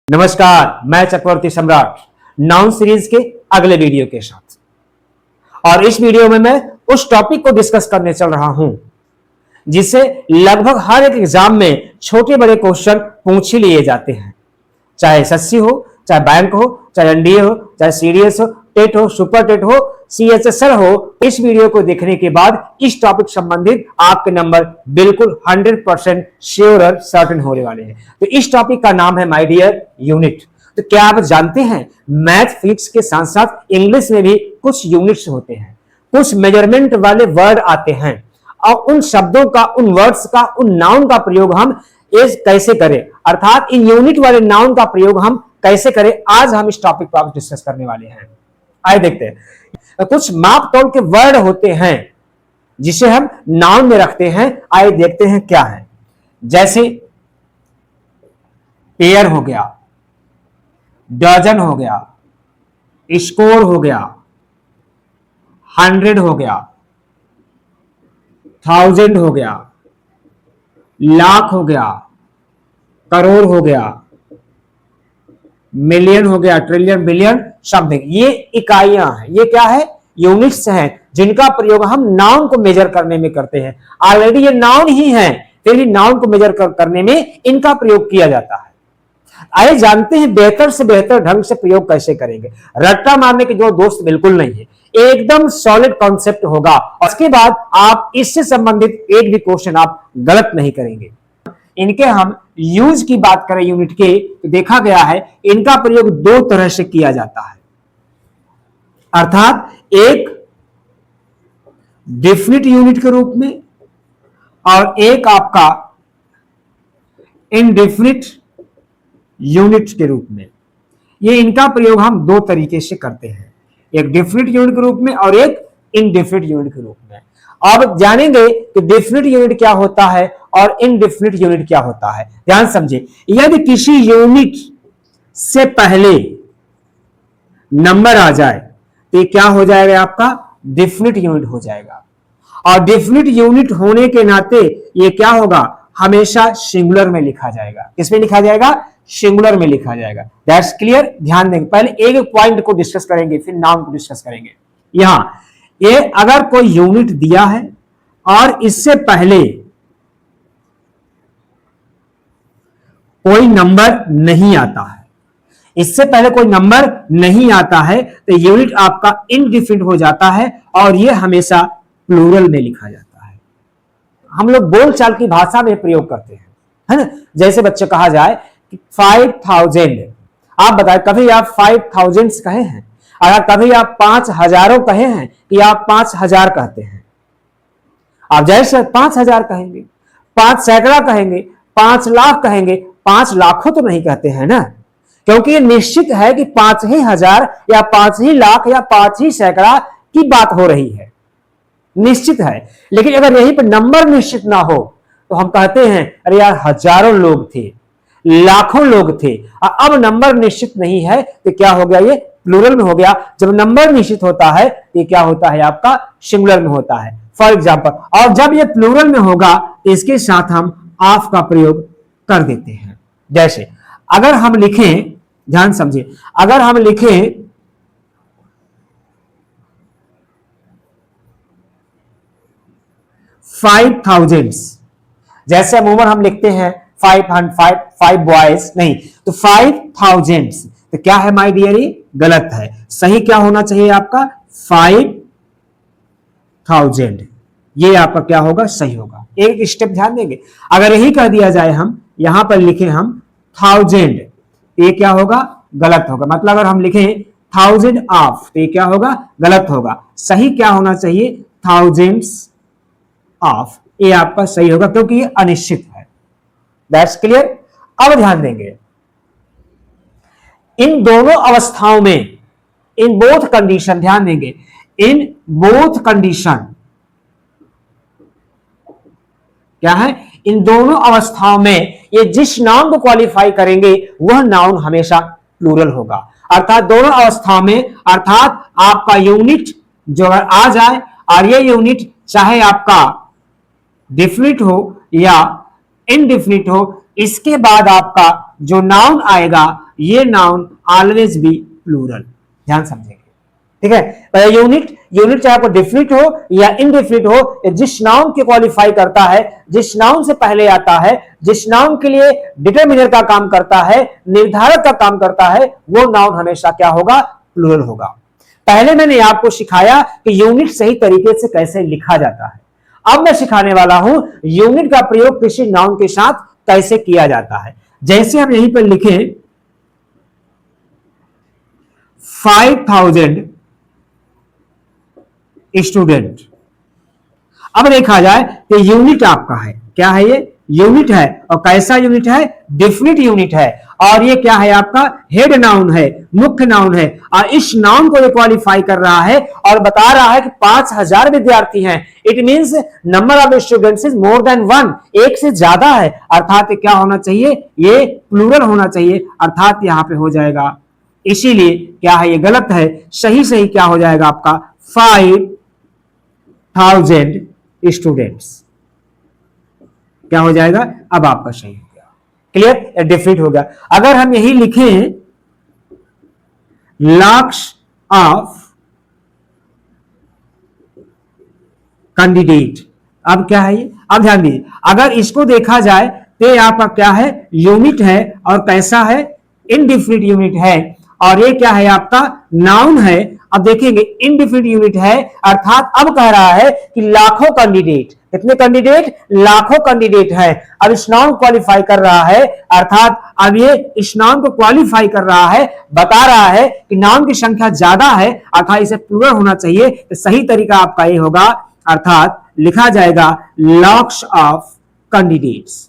नमस्कार, मैं चक्रवर्ती सम्राट नाउन सीरीज के अगले वीडियो के साथ। और इस वीडियो में मैं उस टॉपिक को डिस्कस करने चल रहा हूं जिससे लगभग हर एक एग्जाम में छोटे बड़े क्वेश्चन पूछ ही लिए जाते हैं, चाहे एसएससी हो, चाहे बैंक हो, चाहे एनडीए हो, चाहे सीडीएस हो, टेट हो, सुपर टेट हो, सीएचएसएल हो। इस वीडियो को देखने के बाद इस टॉपिक संबंधित आपके नंबर बिल्कुल 100% श्योर और सर्टेन होने वाले हैं। तो इस टॉपिक का नाम है माय डियर यूनिट। तो क्या आप जानते हैं मैथ फिजिक्स के साथ साथ इंग्लिश में भी कुछ यूनिट्स होते हैं, कुछ मेजरमेंट वाले वर्ड आते हैं और उन शब्दों का, उन वर्ड्स का, उन नाउन का प्रयोग हम कैसे करें, अर्थात इन यूनिट वाले नाउन का प्रयोग हम कैसे करें, आज हम इस टॉपिक पर डिस्कस करने वाले हैं। आइए देखते हैं। कुछ माप तोल के वर्ड होते हैं जिसे हम नाउन में रखते हैं। आइए देखते हैं क्या है। जैसे पेयर हो गया, डजन हो गया, स्कोर हो गया, 100 हो गया, 1000 हो गया, लाख हो गया, करोड़ हो गया, मिलियन हो गया, ट्रिलियन, बिलियन, समथिंग। ये इकाइयां हैं, ये क्या है, यूनिट्स हैं जिनका प्रयोग हम नाउन को मेजर करने में करते हैं। ऑलरेडी ये नाउन ही है, फिर भी नाउन को मेजर करने में इनका प्रयोग किया जाता है। आइए जानते हैं बेहतर से बेहतर ढंग से प्रयोग कैसे करेंगे। रट्टा मारने के जो दोस्त बिल्कुल नहीं है, एकदम सॉलिड कॉन्सेप्ट होगा। उसके बाद आप इससे संबंधित एक भी क्वेश्चन आप गलत नहीं करेंगे। इनके हम यूज की बात करें यूनिट के, तो देखा गया है इनका प्रयोग दो तरह से किया जाता है, अर्थात एक डेफिनिट यूनिट के रूप में और एक आपका इनडेफिनिट यूनिट के रूप में। ये इनका प्रयोग हम दो तरीके से करते हैं, एक डेफिनिट यूनिट के रूप में और एक इनडेफिनिट यूनिट के रूप में। अब जानेंगे कि डेफिनिट यूनिट क्या होता है और इनडेफिनिट यूनिट क्या होता है। ध्यान समझिए, यदि किसी यूनिट से पहले नंबर आ जाए तो क्या हो जाएगा, आपका डेफिनिट यूनिट हो जाएगा। और डेफिनिट यूनिट होने के नाते ये क्या होगा, हमेशा सिंगुलर में लिखा जाएगा। किसमें लिखा जाएगा, सिंगुलर में लिखा जाएगा। That's clear. ध्यान देंगे, पहले एक एक पॉइंट को डिस्कस करेंगे, फिर नाउन को डिस्कस करेंगे। यहां ये अगर कोई यूनिट दिया है और इससे पहले कोई नंबर नहीं आता है, इससे पहले कोई नंबर नहीं आता है, तो यूनिट आपका इनडिफिनिट हो जाता है और यह हमेशा प्लूरल में लिखा जाता है। हम लोग बोलचाल की भाषा में प्रयोग करते हैं, है ना। जैसे बच्चे कहा जाए कि 5000, आप बताएं कभी आप 5000 कहे हैं, अगर कभी आप 5000 कहे हैं कि आप 5000 कहते हैं। आप जैसे 5000 कहेंगे, 5 सैकड़ा कहेंगे, 5 लाख कहेंगे, 5 लाखों तो नहीं कहते हैं ना, क्योंकि ये निश्चित है कि 5 ही हजार या 5 ही लाख या 5 ही सैकड़ा की बात हो रही है, निश्चित है। लेकिन अगर यहीं पर नंबर निश्चित ना हो तो हम कहते हैं अरे यार हजारों लोग थे, लाखों लोग थे। अब नंबर निश्चित नहीं है तो क्या हो गया, ये प्लूरल में हो गया। जब नंबर निश्चित होता है तो क्या होता है, आपका सिंगुलर में होता है। फॉर एग्जाम्पल, और जब ये प्लूरल में होगा तो इसके साथ हम ऑफ का प्रयोग कर देते हैं। जैसे अगर हम लिखें, ध्यान समझिए, अगर हम लिखें 5000, जैसे अमूमन हम लिखते हैं 5 बॉयज, नहीं तो 5000, तो क्या है माय डियर, ये गलत है। सही क्या होना चाहिए आपका, 5000, ये आपका क्या होगा, सही होगा। एक स्टेप ध्यान देंगे, अगर यही कह दिया जाए, हम यहां पर लिखें हम 1000, ये क्या होगा, गलत होगा। मतलब अगर हम लिखें 1000 ऑफ, तो ये क्या होगा, गलत होगा। सही क्या होना चाहिए, thousands ऑफ, ये आपका सही होगा क्योंकि ये अनिश्चित है। That's clear. अब ध्यान देंगे, इन दोनों अवस्थाओं में, इन बोथ कंडीशन, ध्यान देंगे, इन बोथ कंडीशन क्या है, इन दोनों अवस्थाओं में ये जिस नाउन को क्वालिफाई करेंगे वह नाउन हमेशा प्लूरल होगा। अर्थात दोनों अवस्थाओं में, अर्थात आपका यूनिट जो अगर आ जाए और ये यूनिट चाहे आपका डेफिनिट हो या इनडेफिनिट हो, इसके बाद आपका जो नाउन आएगा ये नाउन ऑलवेज बी प्लूरल। ध्यान समझेंगे, ठीक है। यूनिट चाहे आपको डिफिनिट हो या इनडिफिनिट हो, जिस नाउन के क्वालिफाई करता है, जिस नाउन से पहले आता है, जिस नाउन के लिए डिटरमिनर का काम करता है, निर्धारक का काम करता है, वो नाउन हमेशा क्या होगा? प्लूरल होगा। पहले मैंने आपको सिखाया कि यूनिट सही तरीके से कैसे लिखा जाता है। अब मैं सिखाने वाला हूं यूनिट का प्रयोग किसी नाउन के साथ कैसे किया जाता है। जैसे हम यहीं पर लिखें 5000 स्टूडेंट। अब देखा जाए तो यूनिट आपका है, क्या है ये? यूनिट है। और कैसा यूनिट है? डेफिनिट यूनिट है। और ये क्या है आपका? हेड नाउन है, मुख्य नाउन है। और इस नाउन को ये क्वालिफाई कर रहा है और बता रहा है कि 5000 विद्यार्थी हैं। It means number of students is more than 1, एक से ज्यादा है। अर्थात क्या होना चाहिए? ये प्लूरल होना चाहिए। अर्थात यहां पे हो जाएगा, इसीलिए क्या है? ये गलत है। सही क्या हो जाएगा आपका? 5000 स्टूडेंट्स। क्या हो जाएगा? अब आपका सही हो गया, क्लियर, डिफिनिट हो गया। अगर हम यही लिखें lakhs ऑफ कैंडिडेट, अब क्या है ये? अब ध्यान दीजिए, अगर इसको देखा जाए तो ये आपका क्या है? यूनिट है। और कैसा है? इनडिफिनिट यूनिट है। और ये क्या है आपका? नाउन है। अब देखेंगे इनडिफिनिट यूनिट है, अर्थात अब कह रहा है कि लाखों कैंडिडेट। कितने कैंडिडेट? लाखों कैंडिडेट है। अब इस नाउन क्वालिफाई कर रहा है, अर्थात अब ये इस नाउन को क्वालिफाई कर रहा है, बता रहा है कि नाउन की संख्या ज्यादा है, अर्थात इसे प्लूरल होना चाहिए। तो सही तरीका आपका ये होगा, अर्थात लिखा जाएगा लॉक्स ऑफ कैंडिडेट्स।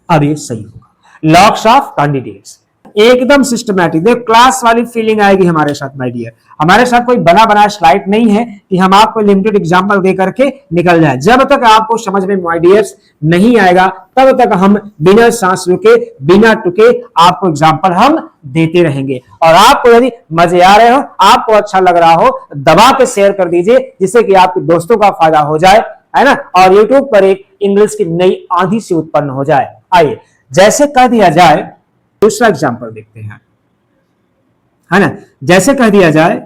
अब ये सही होगा, लॉक्स ऑफ कैंडिडेट्स। एकदम सिस्टमैटिक, देखो क्लास वाली फीलिंग आएगी हमारे साथ माय डियर। हमारे साथ कोई बना बनाया स्लाइड नहीं है कि हम आपको लिमिटेड एग्जांपल दे करके निकल जाए। जब तक आपको समझ में माय डियर्स नहीं आएगा तब तक हम बिना सांस रुके, बिना टुके आपको एग्जांपल हम देते रहेंगे। और आपको यदि मजे आ रहे हो, आपको अच्छा लग रहा हो, दबा के शेयर कर दीजिए, जिससे कि आपके दोस्तों का फायदा हो जाए, है ना। और यूट्यूब पर एक इंग्लिश की नई आंधी से उत्पन्न हो जाए। आइए जैसे कह दिया जाए, दूसरा एग्जांपल देखते हैं, है ना। जैसे कह दिया जाए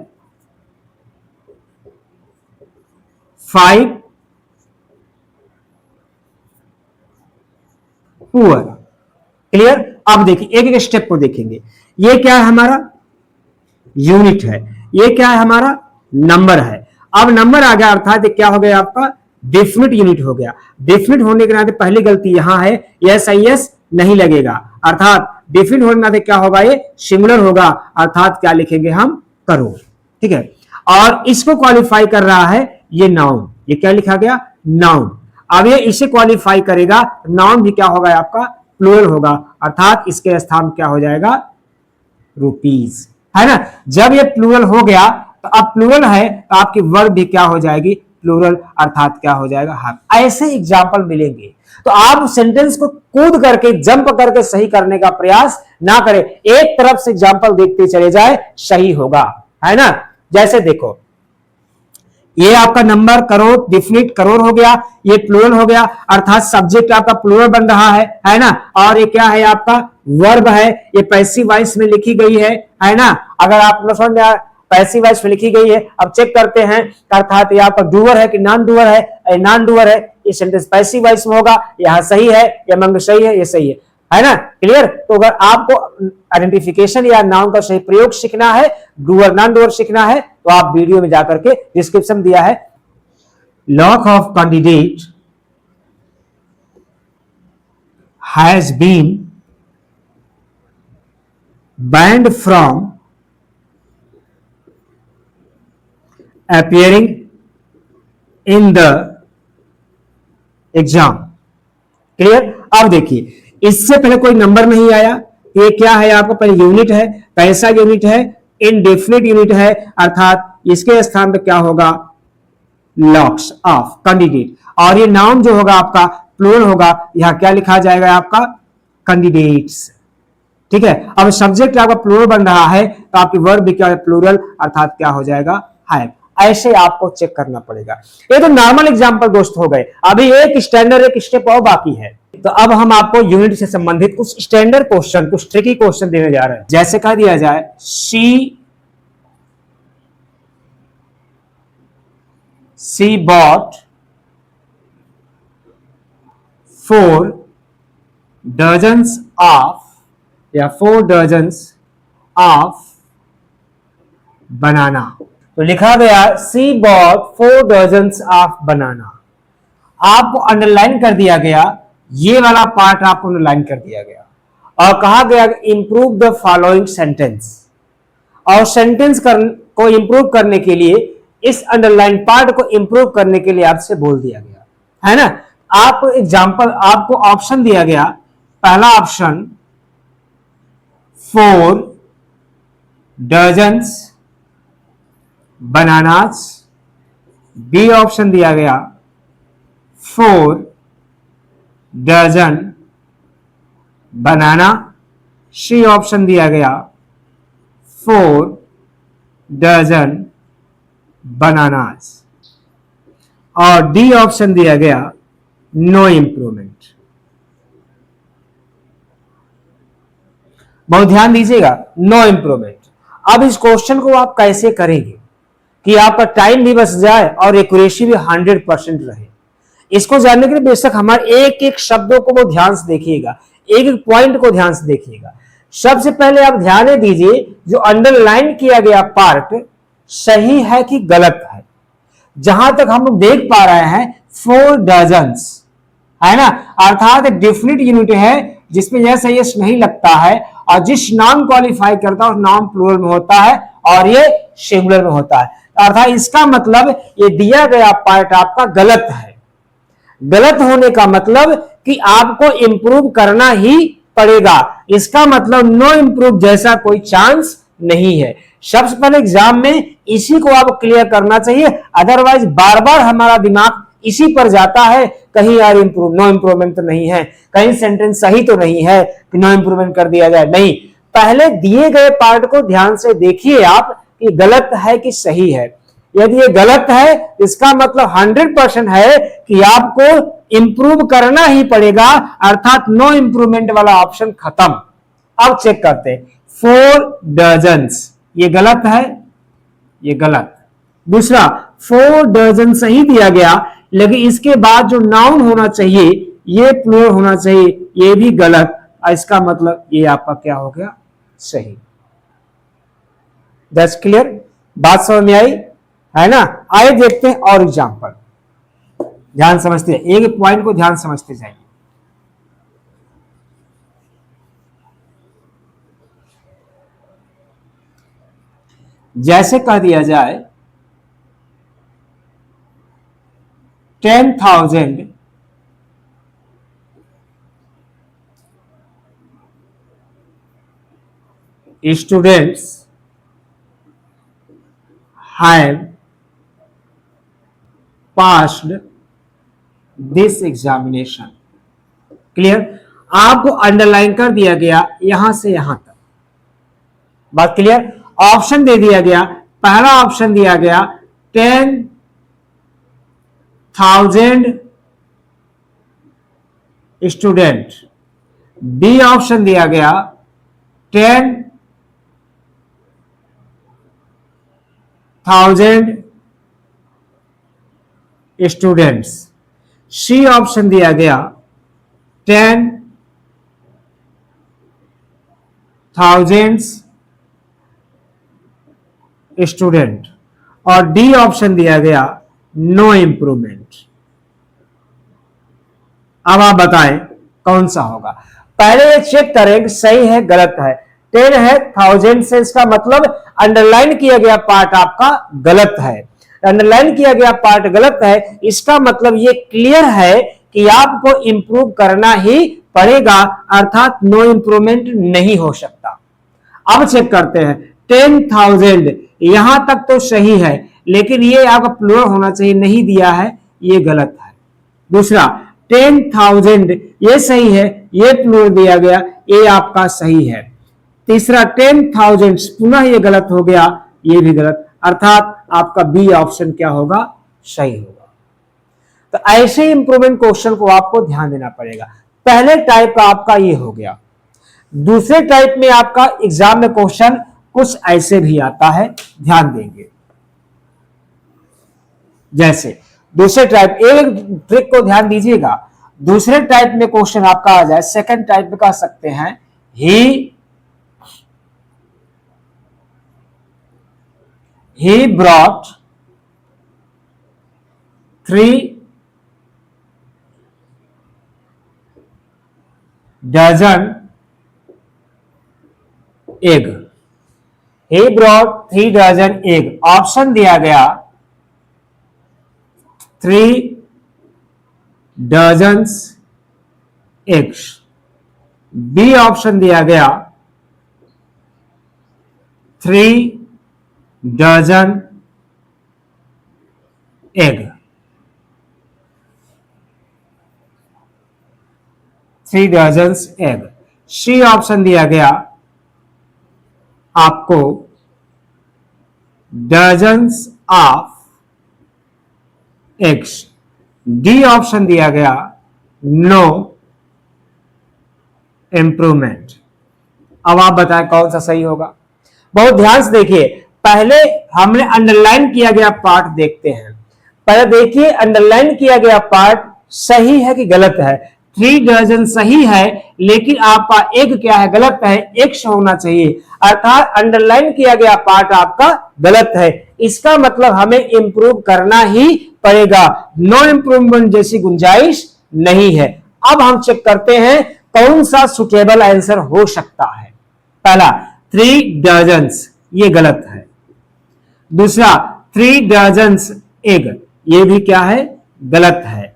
5 पुअर। क्लियर। अब देखिए एक एक स्टेप को देखेंगे। ये क्या है? हमारा यूनिट है। ये क्या है? हमारा नंबर है। अब नंबर आ गया, अर्थात क्या हो गया आपका? डेफिनिट यूनिट हो गया। डेफिनिट होने के नाते पहली गलती यहां है, यस नहीं लगेगा, अर्थात डेफिनिट होने के नाते क्या होगा? ये सिंगुलर होगा, अर्थात क्या लिखेंगे हम? करोड़। ठीक है। और इसको क्वालिफाई कर रहा है ये नाउन। ये क्या लिखा गया? नाउन। अब ये इसे क्वालिफाई करेगा, नाउन भी क्या होगा आपका? प्लूरल होगा, अर्थात इसके स्थान क्या हो जाएगा? रुपीज, है ना। जब ये प्लूरल हो गया तो अब प्लूरल है तो आपकी वर्ब भी क्या हो जाएगी? प्लूरल, अर्थात क्या हो जाएगा? हाँ। ऐसे एग्जाम्पल मिलेंगे तो आप सेंटेंस को कूद करके, जंप करके सही करने का प्रयास ना करें। एक तरफ से एग्जाम्पल देखते चले जाए, सही होगा, है ना। जैसे देखो, ये आपका नंबर करोड़, डेफिनिट करोड़ हो गया, ये प्लूरल हो गया, अर्थात सब्जेक्ट आपका प्लूरल बन रहा है ना। और ये क्या है आपका? वर्ब है। ये पैसिव वॉइस में लिखी गई है ना। अगर आप समझ में पैसिव वॉइस में लिखी गई है, अब चेक करते हैं अर्थात ये आपका डूअर है कि नॉन डूअर है? नॉन डूअर है। ये सेंटेंस पैसिव वॉइस में होगा, यहाँ सही है, या मंग सही है, ये सही है ना। क्लियर। तो अगर आपको आइडेंटिफिकेशन या नाउन का सही प्रयोग सीखना है, डूअर नॉन डूअर सीखना है, तो आप वीडियो में जाकर के डिस्क्रिप्शन दिया है, lot of candidate has been banned from appearing in the exam. Clear. अब देखिए, इससे पहले कोई नंबर नहीं आया, ये क्या है आपका? पहले यूनिट है। कैसा यूनिट है? इनडेफिनिट यूनिट है, अर्थात इसके स्थान पर क्या होगा? Locks of candidate. और ये नाउन जो होगा आपका प्लूरल होगा, यहां क्या लिखा जाएगा आपका? कैंडिडेट्स। ठीक है। अब सब्जेक्ट आपका प्लूरल बन रहा है तो आपकी वर्ब भी क्या है? प्लूरल, अर्थात क्या हो जाएगा? है। ऐसे आपको चेक करना पड़ेगा। ये तो नॉर्मल एग्जांपल दोस्त हो गए। अभी एक स्टैंडर्ड एक स्टेप और बाकी है। तो अब हम आपको यूनिट से संबंधित कुछ स्टैंडर्ड क्वेश्चन, कुछ ट्रिकी क्वेश्चन देने जा रहे हैं। जैसे कह दिया जाए सी बॉट 4 डजन्स ऑफ या 4 डजन्स ऑफ बनाना। तो लिखा गया सी बॉट 4 डजन्स ऑफ बनाना। आपको अंडरलाइन कर दिया गया, ये वाला पार्ट आपको अंडरलाइन कर दिया गया और कहा गया इंप्रूव द फॉलोइंग सेंटेंस। और सेंटेंस को इंप्रूव करने के लिए, इस अंडरलाइन पार्ट को इंप्रूव करने के लिए आपसे बोल दिया गया है ना। आप एग्जांपल, आपको ऑप्शन दिया गया। पहला option 4 dozens bananas, B option दिया गया 4 डजन बनाना, सी ऑप्शन दिया गया 4 डजन बनानास और डी ऑप्शन दिया गया नो इंप्रूवमेंट। बहुत ध्यान दीजिएगा, नो इंप्रूवमेंट। अब इस क्वेश्चन को आप कैसे करेंगे कि आपका टाइम भी बच जाए और एक्यूरेसी भी 100% रहे। इसको जानने के लिए बेशक हमारे एक एक शब्दों को वो ध्यान से देखिएगा, एक एक पॉइंट को ध्यान से देखिएगा। सबसे पहले आप ध्यान दीजिए, जो अंडरलाइन किया गया पार्ट सही है कि गलत है। जहां तक हम देख पा रहे हैं 4 डजन्स है ना, अर्थात डेफिनिट यूनिट है जिसमें यस यस नहीं लगता है और जिस नाम क्वालिफाई करता है उस नाम प्लूरल में होता है और ये सिंगुलर में होता है। अर्थात इसका मतलब ये दिया गया पार्ट आपका गलत है। गलत होने का मतलब कि आपको इंप्रूव करना ही पड़ेगा। इसका मतलब नो इंप्रूव जैसा कोई चांस नहीं है। सबसे पहले एग्जाम में इसी को आप क्लियर करना चाहिए, अदरवाइज बार बार हमारा दिमाग इसी पर जाता है, कहीं यार नो इंप्रूवमेंट तो नहीं है, कहीं सेंटेंस सही तो नहीं है कि नो इंप्रूवमेंट कर दिया जाए। नहीं, पहले दिए गए पार्ट को ध्यान से देखिए आप कि गलत है कि सही है। यदि ये गलत है, इसका मतलब 100% है कि आपको इंप्रूव करना ही पड़ेगा, अर्थात नो इंप्रूवमेंट वाला ऑप्शन खत्म। अब चेक करते हैं 4 डजन्स, ये गलत है, ये गलत। दूसरा 4 डजन सही दिया गया, लेकिन इसके बाद जो नाउन होना चाहिए ये प्लूरल होना चाहिए, ये भी गलत। इसका मतलब ये आपका क्या हो गया, सही। दैट्स क्लियर, बात समझ में आई है ना। आइए देखते हैं और एग्जांपल, ध्यान समझते हैं, एक पॉइंट को ध्यान समझते जाइए। जैसे कह दिया जाए 10,000 students have passed this examination। Clear, आपको अंडरलाइन कर दिया गया यहां से यहां तक, बात क्लियर। ऑप्शन दे दिया गया, पहला ऑप्शन दिया गया 10,000 स्टूडेंट, बी ऑप्शन दिया गया 10,000 स्टूडेंट्स, सी ऑप्शन दिया गया 10,000 स्टूडेंट और डी ऑप्शन दिया गया नो इंप्रूवमेंट। अब आप बताएं कौन सा होगा। पहले ये चेक करें सही है गलत है। 10 है, 1000 से इसका मतलब अंडरलाइन किया गया पार्ट आपका गलत है। अंडरलाइन किया गया पार्ट गलत है, इसका मतलब ये क्लियर है कि आपको इंप्रूव करना ही पड़ेगा, अर्थात नो इंप्रूवमेंट नहीं हो सकता। अब चेक करते हैं 10,000, यहां तक तो सही है, लेकिन ये आपका प्लूरल होना चाहिए, नहीं दिया है, ये गलत है। दूसरा 10,000 ये सही है, ये प्लूरल दिया गया, ये आपका सही है। तीसरा 10,000 पुनः ये गलत हो गया, ये भी गलत, अर्थात आपका बी ऑप्शन क्या होगा, सही होगा। तो ऐसे इंप्रूवमेंट क्वेश्चन को आपको ध्यान देना पड़ेगा। पहले टाइप का आपका ये हो गया। दूसरे टाइप में आपका एग्जाम में क्वेश्चन कुछ ऐसे भी आता है, ध्यान देंगे। जैसे दूसरे टाइप, एक ट्रिक को ध्यान दीजिएगा। दूसरे टाइप में क्वेश्चन आपका आ जाए, सेकंड टाइप में कह सकते हैं he brought 3 dozen egg। he brought 3 dozen egg। Option दिया गया 3 dozens eggs। बी ऑप्शन दिया गया 3 dozen egg। 3 dozens egg। C option दिया गया आपको dozens of eggs। D option दिया गया नो इंप्रूवमेंट। अब आप बताएं कौन सा सही होगा। बहुत ध्यान से देखिए, पहले हमने अंडरलाइन किया गया पार्ट देखते हैं। पहले देखिए अंडरलाइन किया गया पार्ट सही है कि गलत है। 3 डजन सही है, लेकिन आपका एक क्या है, गलत है। एक्स होना चाहिए, अर्थात अंडरलाइन किया गया पार्ट आपका गलत है। इसका मतलब हमें इंप्रूव करना ही पड़ेगा, नो इंप्रूवमेंट जैसी गुंजाइश नहीं है। अब हम चेक करते हैं कौन सा सुटेबल आंसर हो सकता है। पहला 3 डजन्स, ये गलत है। दूसरा 3 डजन्स एग, ये भी क्या है, गलत है।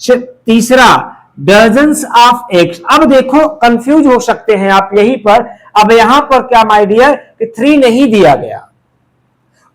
तीसरा डजन्स ऑफ एग्स। अब देखो कंफ्यूज हो सकते हैं आप यहीं पर। अब यहां पर क्या माय डियर कि 3 नहीं दिया गया,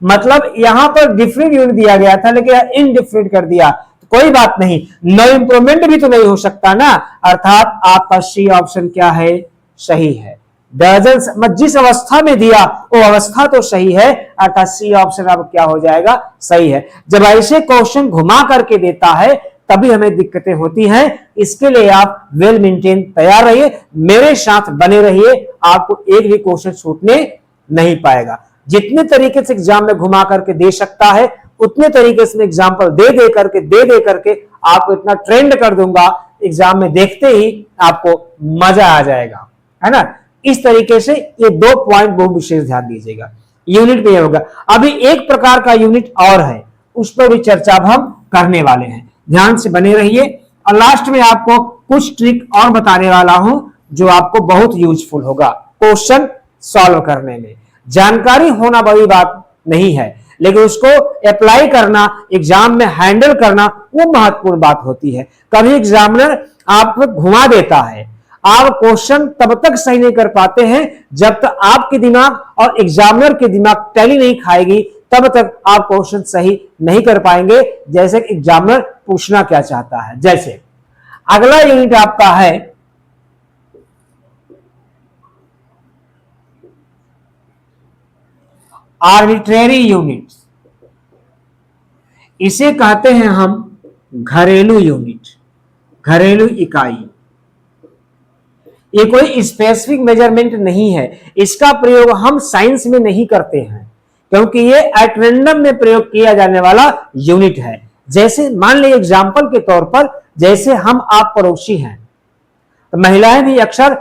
मतलब यहां पर डिफरेंट यूनिट दिया गया था, लेकिन इनडिफरेंट कर दिया। तो कोई बात नहीं, नो इंप्रूवमेंट भी तो नहीं हो सकता ना, अर्थात आपका सी ऑप्शन क्या है, सही है। डजन्स जिस अवस्था में दिया वो अवस्था तो सही है, अर्थात सी ऑप्शन अब क्या हो जाएगा, सही है। जब ऐसे क्वेश्चन घुमा करके देता है तभी हमें दिक्कतें होती हैं। इसके लिए आप वेल मेंटेन तैयार रहिए, मेरे साथ बने रहिए, आपको एक भी क्वेश्चन छूटने नहीं पाएगा। जितने तरीके से एग्जाम में घुमा करके दे सकता है उतने तरीके से एग्जाम्पल दे करके आपको इतना ट्रेंड कर दूंगा, एग्जाम में देखते ही आपको मजा आ जाएगा, है ना। इस तरीके से ये 2 पॉइंट बहुत विशेष ध्यान दीजिएगा। यूनिट पे होगा। अभी एक प्रकार का यूनिट और है, उस पर भी चर्चा हम करने वाले हैं, ध्यान से बने रहिए। और लास्ट में आपको कुछ ट्रिक और बताने वाला हूं जो आपको बहुत यूजफुल होगा क्वेश्चन सॉल्व करने में। जानकारी होना बड़ी बात नहीं है, लेकिन उसको अप्लाई करना, एग्जाम में हैंडल करना, वो महत्वपूर्ण बात होती है। कभी एग्जामिनर आपको घुमा देता है, आप क्वेश्चन तब तक सही नहीं कर पाते हैं जब तक आपके दिमाग और एग्जामिनर के दिमाग टैली नहीं खाएगी, तब तक आप क्वेश्चन सही नहीं कर पाएंगे जैसे एग्जामिनर पूछना क्या चाहता है। जैसे अगला यूनिट आपका है आर्बिट्रेरी यूनिट। इसे कहते हैं हम घरेलू यूनिट, घरेलू इकाई। ये कोई स्पेसिफिक मेजरमेंट नहीं है, इसका प्रयोग हम साइंस में नहीं करते हैं क्योंकि ये एट रैंडम में प्रयोग किया जाने वाला यूनिट है। जैसे मान लीजिए एग्जाम्पल के तौर पर, जैसे हम आप पड़ोसी हैं, तो महिलाएं भी अक्सर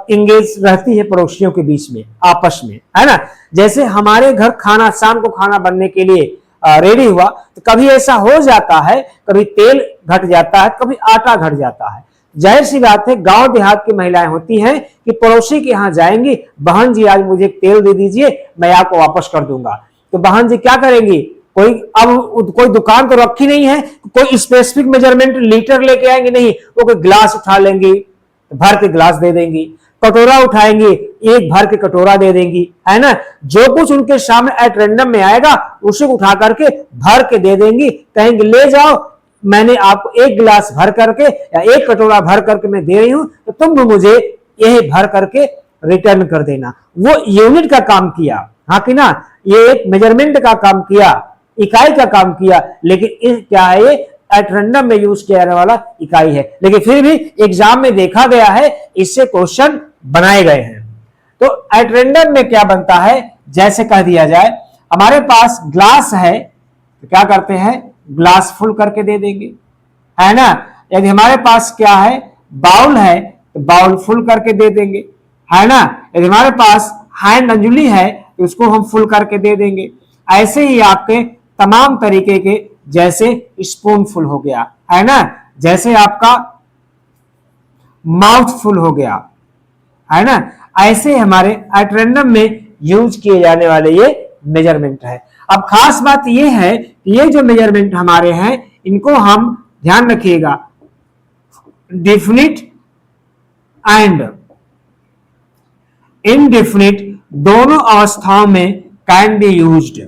इंगेज रहती है पड़ोसियों के बीच में, आपस में, है ना। जैसे हमारे घर खाना, शाम को खाना बनने के लिए रेडी हुआ, तो कभी ऐसा हो जाता है, कभी तेल घट जाता है, कभी आटा घट जाता है। जाहिर सी बात है गांव देहात की महिलाएं होती हैं कि पड़ोसी के यहां जाएंगी, बहन जी आज मुझे तेल दे दीजिए, मैं आपको वापस कर दूंगा। तो बहन जी क्या करेंगी, कोई दुकान तो रखी नहीं है, कोई स्पेसिफिक मेजरमेंट लीटर लेके आएंगे नहीं, वो कोई गिलास उठा लेंगी, भर के गिलास दे देंगी, कटोरा उठाएंगे, एक भर के कटोरा दे देंगी, है ना। जो कुछ उनके सामने एट रैंडम में आएगा उसे उठा करके भर के दे देंगी, कहेंगे ले जाओ, मैंने आपको एक गिलास भर करके या एक कटोरा भर करके मैं दे रही हूं, तो तुम मुझे यही भर करके रिटर्न कर देना। वो यूनिट का काम किया, हाँ कि ना, ये एक मेजरमेंट का काम किया, इकाई का काम किया, लेकिन क्या है, ये एट रैंडम में यूज किया जाने वाला इकाई है, लेकिन फिर भी एग्जाम में देखा गया है, इससे क्वेश्चन बनाए गए हैं। तो एट रैंडम में क्या बनता है, जैसे कह दिया जाए हमारे पास ग्लास है, तो क्या करते हैं, ग्लास फुल करके दे देंगे, है ना। यदि हमारे पास क्या है, बाउल है, तो बाउल फुल करके दे देंगे, है ना। यदि हमारे पास हैंड अंजुली है तो उसको हम फुल करके दे देंगे। ऐसे ही आपके तमाम तरीके के, जैसे स्पून फुल हो गया, है ना, जैसे आपका माउथ फुल हो गया, है ना। ऐसे हमारे एट रैंडम में यूज किए जाने वाले ये मेजरमेंट है। अब खास बात ये है कि ये जो मेजरमेंट हमारे हैं, इनको हम ध्यान रखिएगा, डेफिनिट एंड इनडेफिनिट दोनों अवस्थाओं में कैन बी यूज्ड,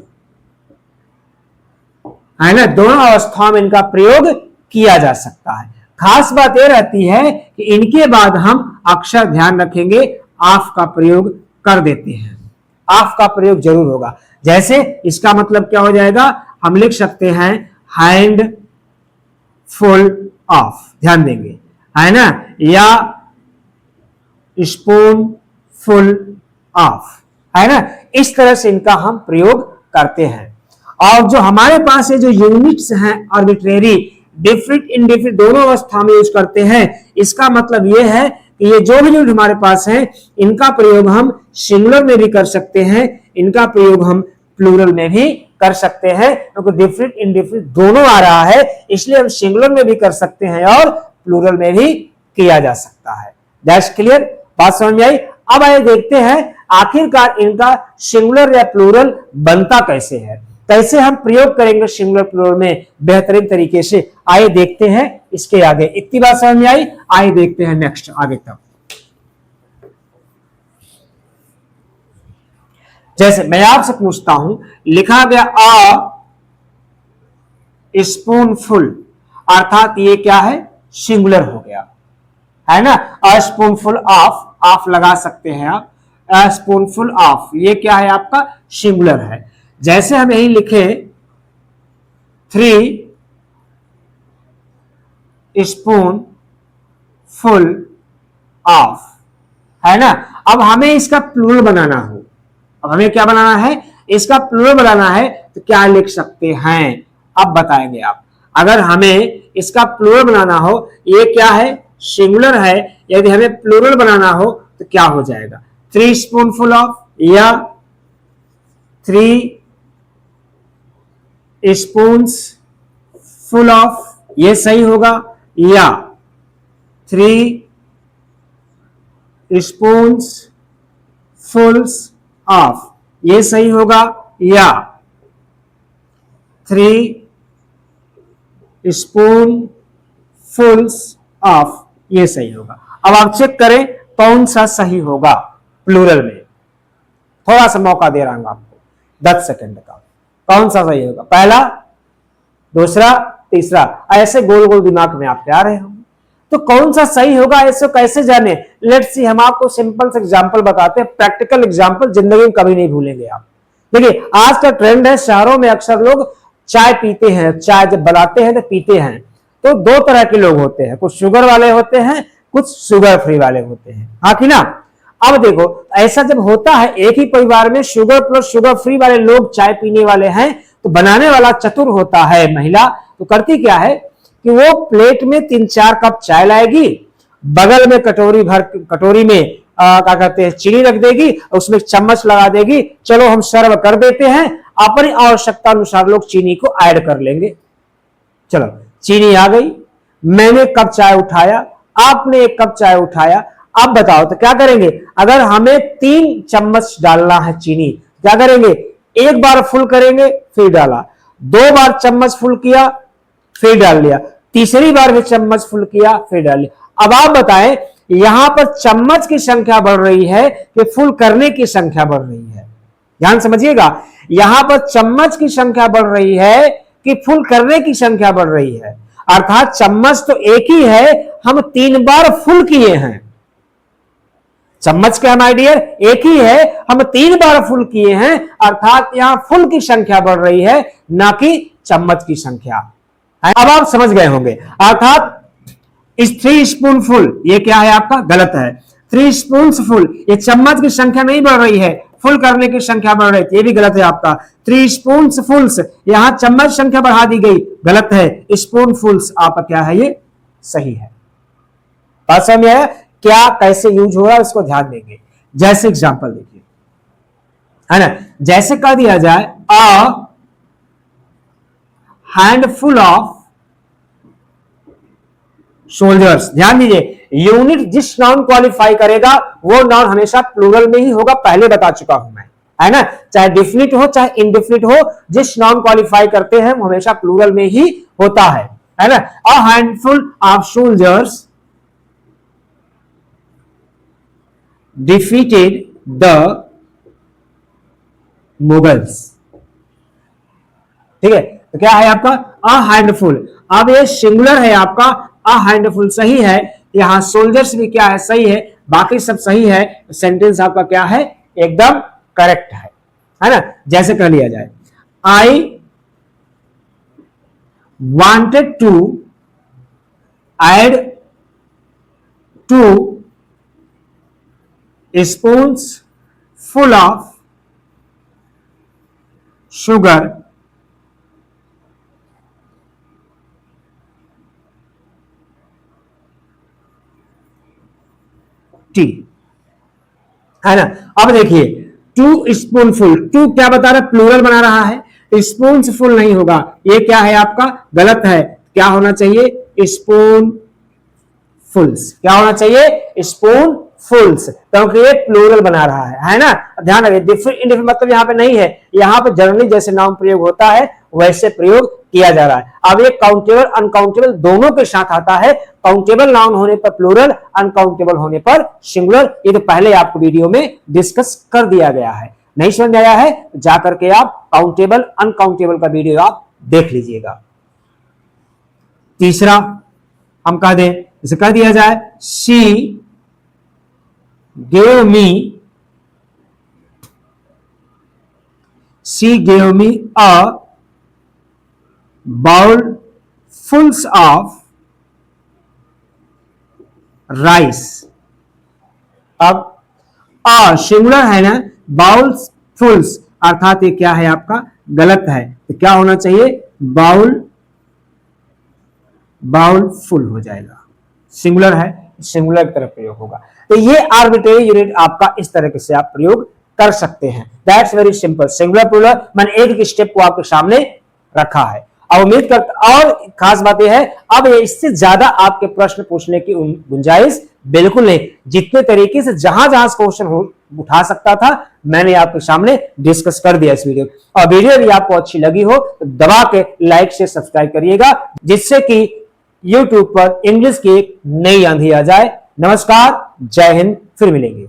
है ना, दोनों अवस्थाओं में इनका प्रयोग किया जा सकता है। खास बात यह रहती है कि इनके बाद हम अक्षर ध्यान रखेंगे, ऑफ का प्रयोग कर देते हैं, ऑफ का प्रयोग जरूर होगा। जैसे इसका मतलब क्या हो जाएगा, हम लिख सकते हैं हैंड फुल ऑफ, ध्यान देंगे, है ना, या स्पून फुल ऑफ, है ना। इस तरह से इनका हम प्रयोग करते हैं। और जो हमारे पास ये जो यूनिट्स हैं आर्बिट्रेरी, डिफरेंट इनडिफरेंट दोनों अवस्था में यूज करते हैं, इसका मतलब ये है कि ये जो भी यूनिट हमारे पास है, इनका प्रयोग हम सिंगुलर में भी कर सकते हैं, इनका प्रयोग हम प्लूरल में भी कर सकते हैं, क्योंकि डिफरेंट इनडिफरेंट दोनों आ रहा है, इसलिए हम सिंगुलर में भी कर सकते हैं और प्लूरल में भी किया जा सकता है। दैट्स क्लियर, बात समझ में आई। अब आइए देखते हैं आखिरकार इनका सिंगुलर या प्लूरल बनता कैसे है, कैसे हम प्रयोग करेंगे सिंगुलर प्लूरल में बेहतरीन तरीके से। आइए देखते हैं इसके आगे। इतनी बात समझ में आई, आइए देखते हैं नेक्स्ट आगे तक। जैसे मैं आपसे पूछता हूं, लिखा गया अ स्पून फुल, अर्थात ये क्या है, सिंगुलर हो गया, है ना। A spoon full of, of लगा सकते हैं आप, अ स्पून फुल ऑफ, ये क्या है आपका, सिंगुलर है। जैसे हम यही लिखे 3 स्पून फुल ऑफ, है ना। अब हमें इसका प्लूरल बनाना हो, अब हमें क्या बनाना है, इसका प्लूरल बनाना है, तो क्या लिख सकते हैं, अब बताएंगे आप। अगर हमें इसका प्लूरल बनाना हो, ये क्या है, सिंगुलर है, यदि हमें प्लूरल बनाना हो तो क्या हो जाएगा, 3 स्पून फुल ऑफ, या 3 स्पून्स फुल ऑफ, ये सही होगा, या 3 स्पून्स फुल्स ऑफ, ये सही होगा, या 3 स्पून फुल्स ऑफ, ये सही होगा। अब आप चेक करें कौन सा सही होगा प्लूरल में। थोड़ा सा मौका दे रहा हूं आपको, 10 सेकंड का। कौन सा सही होगा, पहला, दूसरा, तीसरा, ऐसे गोल गोल दिमाग में आप आ रहे होंगे। तो कौन सा सही होगा, ऐसे कैसे जाने, लेट्स सी, हम आपको सिंपल से एग्जांपल बताते हैं, प्रैक्टिकल एग्जांपल, जिंदगी में कभी नहीं भूलेंगे आप। देखिए आज का ट्रेंड है, शहरों में अक्सर लोग चाय पीते हैं, चाय जब बनाते हैं तो पीते हैं, तो 2 तरह के लोग होते हैं, कुछ शुगर वाले होते हैं, कुछ शुगर फ्री वाले होते हैं, हाँ कि ना। अब देखो ऐसा जब होता है, एक ही परिवार में शुगर प्लस शुगर फ्री वाले लोग चाय पीने वाले हैं, तो बनाने वाला चतुर होता है महिला, तो करती क्या है कि वो प्लेट में 3-4 कप चाय लाएगी, बगल में कटोरी में क्या कहते हैं, चीनी रख देगी, उसमें चम्मच लगा देगी, चलो हम सर्व कर देते हैं, अपनी आवश्यकता अनुसार लोग चीनी को ऐड कर लेंगे। चलो चीनी आ गई, मैंने कप चाय उठाया, आपने 1 कप चाय उठाया, अब बताओ तो क्या करेंगे। अगर हमें 3 चम्मच डालना है चीनी, क्या करेंगे, 1 बार फुल करेंगे फिर डाला, 2 बार चम्मच फुल किया फिर डाल लिया, तीसरी बार भी चम्मच फुल किया फिर डाल लिया। अब आप बताएं यहां पर चम्मच की संख्या बढ़ रही है कि फुल करने की संख्या बढ़ रही है, ध्यान समझिएगा। यहां पर चम्मच की संख्या बढ़ रही है कि फुल करने की संख्या बढ़ रही है, अर्थात चम्मच तो एक ही है, हम 3 बार फुल किए हैं, चम्मच क्या माय डियर, एक ही है, हम 3 बार फुल किए हैं, अर्थात यहां फुल की संख्या बढ़ रही है, ना कि चम्मच की संख्या। अब आप समझ गए होंगे, अर्थात इस 3 स्पून फुल, ये क्या है आपका, गलत है। 3 स्पून फुल, ये चम्मच की संख्या नहीं बढ़ रही है, फुल करने की संख्या बढ़ रही है, ये भी गलत है आपका। 3 स्पून फुल्स, यहां चम्मच संख्या बढ़ा दी गई, गलत है। स्पून फुल्स आपका क्या है, ये सही है। बात समझ में आया, क्या कैसे यूज हो रहा है उसको ध्यान देंगे। जैसे एग्जांपल देखिए, है ना, जैसे कह दिया जाए अ हैंडफुल ऑफ सोल्जर्स, ध्यान दीजिए, यूनिट जिस नाउन क्वालिफाई करेगा वो नाउन हमेशा प्लूरल में ही होगा, पहले बता चुका हूं मैं, है ना, चाहे डिफिनिट हो चाहे इनडिफिनिट हो, जिस नाउन क्वालिफाई करते हैं वो हमेशा प्लूरल में ही होता है ना। A handful of soldiers defeated the Mughals, ठीक है। तो क्या है आपका अ हैंडफुल, अब ये सिंगुलर है आपका, अ हैंडफुल सही है, यहां सोल्जर्स भी क्या है, सही है, बाकी सब सही है, सेंटेंस आपका क्या है, एकदम करेक्ट है ना। जैसे कह लिया जाए I wanted to add 2 spoons full of sugar tea, है ना। अब देखिए 2 स्पून फुल, 2 क्या बता रहा है, प्लूरल बना रहा है, स्पून फुल नहीं होगा, ये क्या है आपका, गलत है। क्या होना चाहिए, स्पून फुल्स, क्या होना चाहिए, स्पून फुल्स, क्योंकि ये प्लूरल बना रहा है ना। ध्यान रखिए, डिफरेंट इनडिफरेंट मतलब यहां पे नहीं है, यहां पे जनरली जैसे नाउन प्रयोग होता है वैसे प्रयोग किया जा रहा है। अब ये काउंटेबल अनकाउंटेबल दोनों के साथ आता है, काउंटेबल नाउन होने पर प्लूरल, अनकाउंटेबल होने पर सिंगुलर, ये तो पहले आपको वीडियो में डिस्कस कर दिया गया है। नहीं समझ आया है जाकर के आप काउंटेबल अनकाउंटेबल का वीडियो आप देख लीजिएगा। तीसरा हम कह दें, जैसे कह दिया जाए she gave me a bowl fulls of rice। अब सिंगुलर है ना, बाउल्स फुल्स, अर्थात ये क्या है आपका, गलत है। तो क्या होना चाहिए, बाउल फुल हो जाएगा, सिंगुलर है, सिंगुलर की तरफ प्रयोग होगा। तो ये आर्बिट्रेरी यूनिट आपका इस तरीके से आप प्रयोग कर सकते हैं। That's very simple, singular plural, मैंने एक स्टेप को आपके सामने रखा है। अब उम्मीद करता, और खास बात यह है, अब इससे ज्यादा आपके प्रश्न पूछने की गुंजाइश बिल्कुल नहीं, जितने तरीके से जहां जहां क्वेश्चन उठा सकता था मैंने आपके सामने डिस्कस कर दिया इस वीडियो। और वीडियो यदि आपको अच्छी लगी हो तो दबा के लाइक से सब्सक्राइब करिएगा, जिससे कि YouTube पर इंग्लिश की एक नई आंधी आ जाए। नमस्कार, जय हिंद, फिर मिलेंगे।